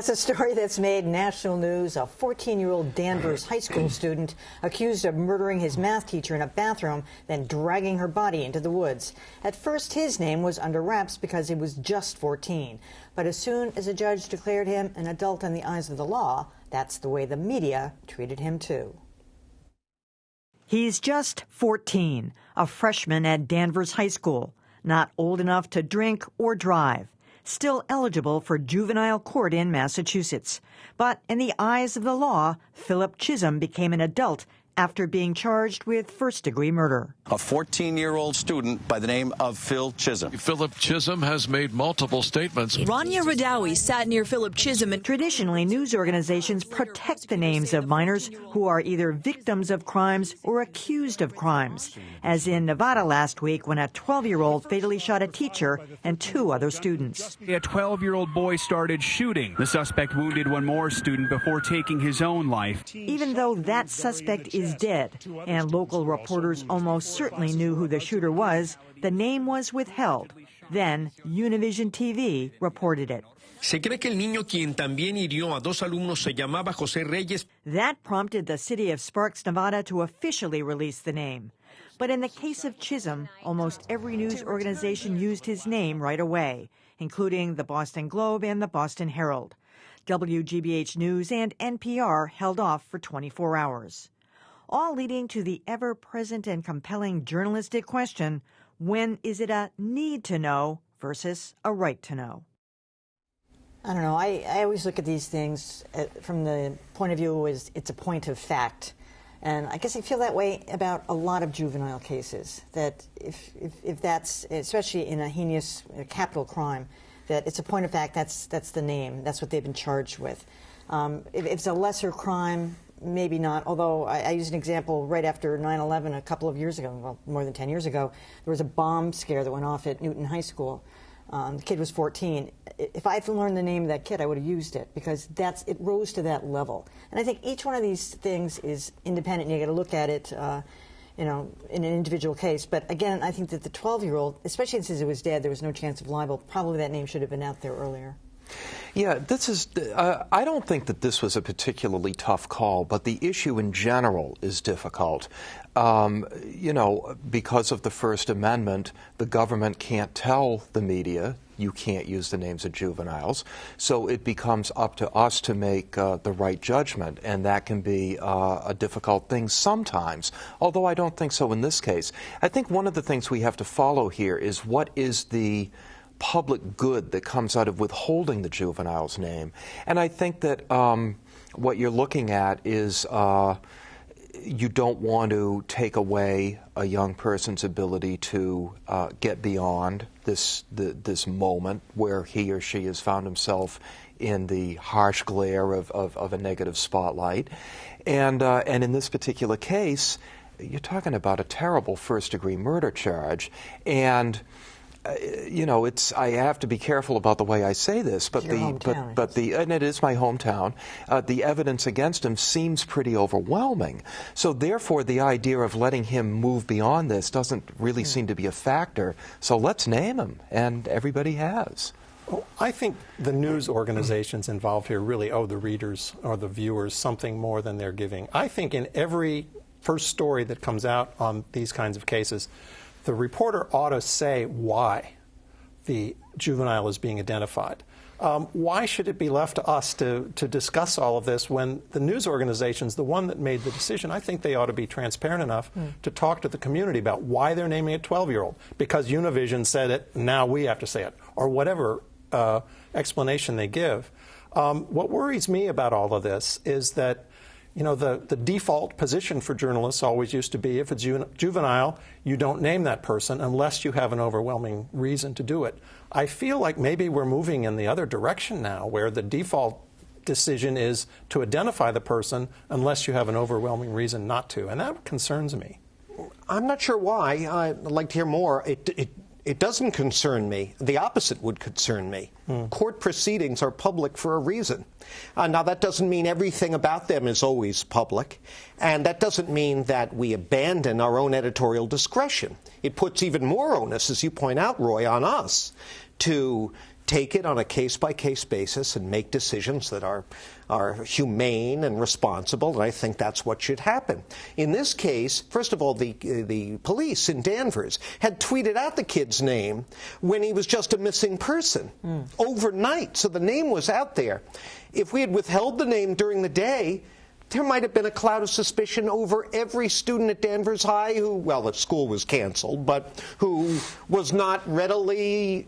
That's a story that's made national news. A 14-year-old Danvers High School student accused of murdering his math teacher in a bathroom, then dragging her body into the woods. At first, his name was under wraps because he was just 14. But as soon as a judge declared him an adult in the eyes of the law, that's the way the media treated him, too. He's just 14, a freshman at Danvers High School, not old enough to drink or drive, still eligible for juvenile court in Massachusetts. But in the eyes of the law, Philip Chisholm became an adult after being charged with first-degree murder. A 14-year-old student by the name of Phil Chisholm. Philip Chisholm has made multiple statements. Rania Radawi sat near Philip Chisholm. Traditionally, news organizations protect the names of minors who are either victims of crimes or accused of crimes, as in Nevada last week when a 12-year-old fatally shot a teacher and 2 other students. A 12-year-old boy started shooting. The suspect wounded one more student before taking his own life. Even though that suspect is dead, and local reporters almost certainly knew who the shooter was, the name was withheld. Then Univision TV reported it. Se cree que el niño quien también hirió a 2 alumnos se llamaba José Reyes. That prompted the city of Sparks, Nevada to officially release the name. But in the case of Chisholm, almost every news organization used his name right away, including the Boston Globe and the Boston Herald. WGBH News and NPR held off for 24 hours. All leading to the ever-present and compelling journalistic question, when is it a need to know versus a right to know? I don't know. I always look at these things from the point of view as it's a point of fact. And I guess I feel that way about a lot of juvenile cases, that if that's, especially in a heinous capital crime, that it's a point of fact, that's the name, that's what they've been charged with. If it's a lesser crime, maybe not, although I use an example right after 9/11 a couple of years ago, well, more than 10 years ago, there was a bomb scare that went off at Newton High School. The kid was 14. If I had learned the name of that kid, I would have used it, because it rose to that level. And I think each one of these things is independent, and you got to look at it, in an individual case. But again, I think that the 12-year-old, especially since it was dead, there was no chance of libel. Probably that name should have been out there earlier. Yeah, this is, I don't think that this was a particularly tough call, but the issue in general is difficult. Because of the First Amendment, the government can't tell the media you can't use the names of juveniles, so it becomes up to us to make the right judgment, and that can be a difficult thing sometimes, although I don't think so in this case. I think one of the things we have to follow here is what is the public good that comes out of withholding the juvenile's name. And I think that what you're looking at is you don't want to take away a young person's ability to get beyond this moment where he or she has found himself in the harsh glare of a negative spotlight. And in this particular case, you're talking about a terrible first-degree murder charge. And I have to be careful about the way I say this, but and it is my hometown. The evidence against him seems pretty overwhelming. So therefore, the idea of letting him move beyond this doesn't really seem to be a factor. So let's name him, and everybody has. Well, I think the news organizations involved here really owe the readers or the viewers something more than they're giving. I think in every first story that comes out on these kinds of cases, the reporter ought to say why the juvenile is being identified. Why should it be left to us to discuss all of this when the news organizations, the one that made the decision, I think they ought to be transparent enough to talk to the community about why they're naming a 12-year-old. Because Univision said it, now we have to say it, or whatever explanation they give. What worries me about all of this is that the default position for journalists always used to be, if it's juvenile, you don't name that person unless you have an overwhelming reason to do it. I feel like maybe we're moving in the other direction now, where the default decision is to identify the person unless you have an overwhelming reason not to, and that concerns me. I'm not sure why. I'd like to hear more. It doesn't concern me. The opposite would concern me. Court proceedings are public for a reason. Now, that doesn't mean everything about them is always public, and that doesn't mean that we abandon our own editorial discretion. It puts even more onus, as you point out, Roy, on us to take it on a case-by-case basis and make decisions that are humane and responsible, and I think that's what should happen. In this case, first of all, the police in Danvers had tweeted out the kid's name when he was just a missing person overnight, so the name was out there. If we had withheld the name during the day, there might have been a cloud of suspicion over every student at Danvers High who, well, the school was canceled, but who was not readily,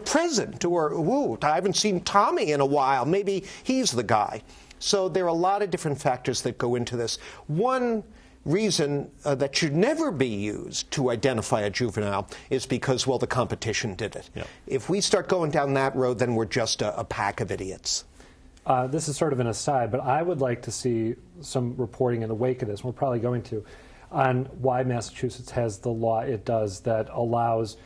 present, or, ooh, I haven't seen Tommy in a while, maybe he's the guy. So there are a lot of different factors that go into this. One reason that should never be used to identify a juvenile is because, well, the competition did it. Yep. If we start going down that road, then we're just a pack of idiots. This is sort of an aside, but I would like to see some reporting in the wake of this, we're probably going to, on why Massachusetts has the law it does that allows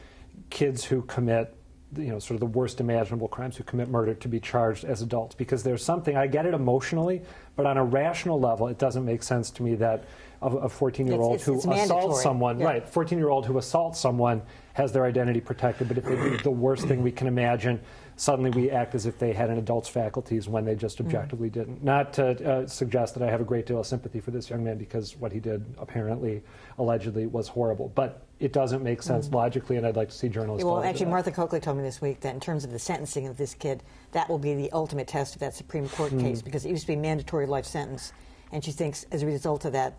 kids who commit, sort of the worst imaginable crimes, who commit murder, to be charged as adults. Because there's something, I get it emotionally, but on a rational level, it doesn't make sense to me that a 14-year-old who assaults someone, right, 14-year-old who assaults someone has their identity protected, but if they do the worst thing we can imagine, suddenly we act as if they had an adult's faculties when they just objectively didn't. Not to suggest that I have a great deal of sympathy for this young man, because what he did apparently, allegedly, was horrible. But it doesn't make sense logically, and I'd like to see journalists. Well, actually, Martha Coakley told me this week that in terms of the sentencing of this kid, that will be the ultimate test of that Supreme Court case, because it used to be a mandatory life sentence. And she thinks, as a result of that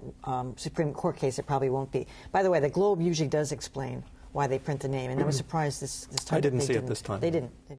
Supreme Court case, it probably won't be. By the way, the Globe usually does explain why they print the name, and I was surprised this time. I didn't see it this time. They didn't.